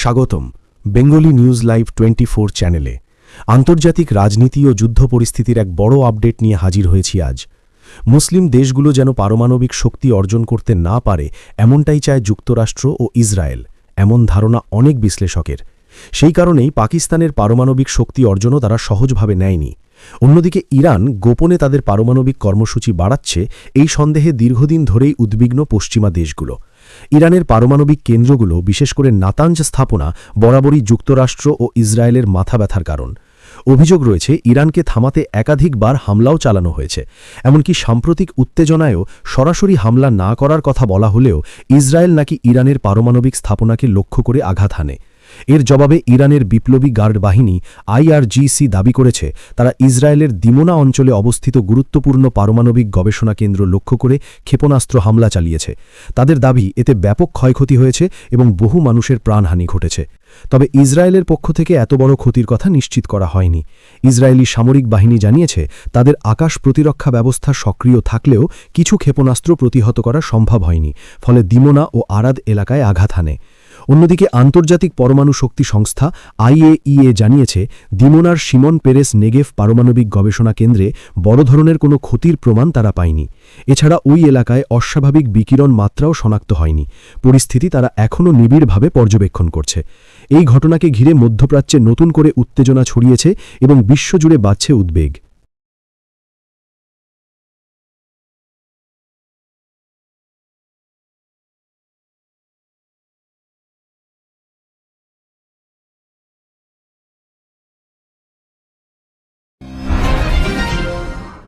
স্বাগতম Bengali news live 24 চ্যানেলে। আন্তর্জাতিক রাজনীতি ও যুদ্ধ পরিস্থিতির এক বড় আপডেট নিয়ে হাজির হয়েছি আজ। মুসলিম দেশগুলো যেন পারমাণবিক শক্তি অর্জন করতে না পারে এমনটাই চায় যুক্তরাষ্ট্র ও ইসরায়েল, এমন ধারণা অনেক বিশ্লেষকের। সেই কারণেই পাকিস্তানের পারমাণবিক শক্তি অর্জনও তারা সহজভাবে নেয়নি। অন্যদিকে ইরান গোপনে তাদের পারমাণবিক কর্মসূচি বাড়াচ্ছে, এই সন্দেহে দীর্ঘদিন ধরেই উদ্বিগ্ন পশ্চিমা দেশগুলো। ইরানের পারমাণবিক কেন্দ্রগুলো, বিশেষ করে নাতাঞ্জ স্থাপনা, বরাবরই যুক্তরাষ্ট্র ও ইসরায়েলের মাথা ব্যথার কারণ। অভিযোগ রয়েছে ইরানকে থামাতে একাধিকবার হামলাও চালানো হয়েছে। এমনকি সাম্প্রতিক উত্তেজনায়ও সরাসরি হামলা না করার কথা বলা হলেও ইসরায়েল নাকি ইরানের পারমাণবিক স্থাপনাকে লক্ষ্য করে আঘাত হানে। এর জবাবে ইরানের বিপ্লবী গার্ড বাহিনী IRGC দাবি করেছে তারা ইসরায়েলের দিমোনা অঞ্চলে অবস্থিত গুরুত্বপূর্ণ পারমাণবিক গবেষণা কেন্দ্র লক্ষ্য করে ক্ষেপণাস্ত্র হামলা চালিয়েছে। তাদের দাবি এতে ব্যাপক ক্ষয়ক্ষতি হয়েছে এবং বহু মানুষের প্রাণহানি ঘটেছে। তবে ইসরায়েলের পক্ষ থেকে এত বড় ক্ষতির কথা নিশ্চিত করা হয়নি। ইসরায়েলি সামরিক বাহিনী জানিয়েছে তাদের আকাশ প্রতিরক্ষা ব্যবস্থা সক্রিয় থাকলেও কিছু ক্ষেপণাস্ত্র প্রতিহত করা সম্ভব হয়নি, ফলে দিমোনা ও আরাদ এলাকায় আঘাত হানে। অন্যদিকে আন্তর্জাতিক পরমাণু শক্তি সংস্থা IAEA জানিয়েছে দিমোনার শিমন পেরেস নেগেভ পারমাণবিক গবেষণা কেন্দ্রে বড় ধরনের কোনো ক্ষতির প্রমাণ তারা পায়নি। এছাড়া ওই এলাকায় অস্বাভাবিক বিকিরণ মাত্রাও শনাক্ত হয়নি। পরিস্থিতি তারা এখনও নিবিড়ভাবে পর্যবেক্ষণ করছে। এই ঘটনাকে ঘিরে মধ্যপ্রাচ্যে নতুন করে উত্তেজনা ছড়িয়েছে এবং বিশ্বজুড়ে বাড়ছে উদ্বেগ।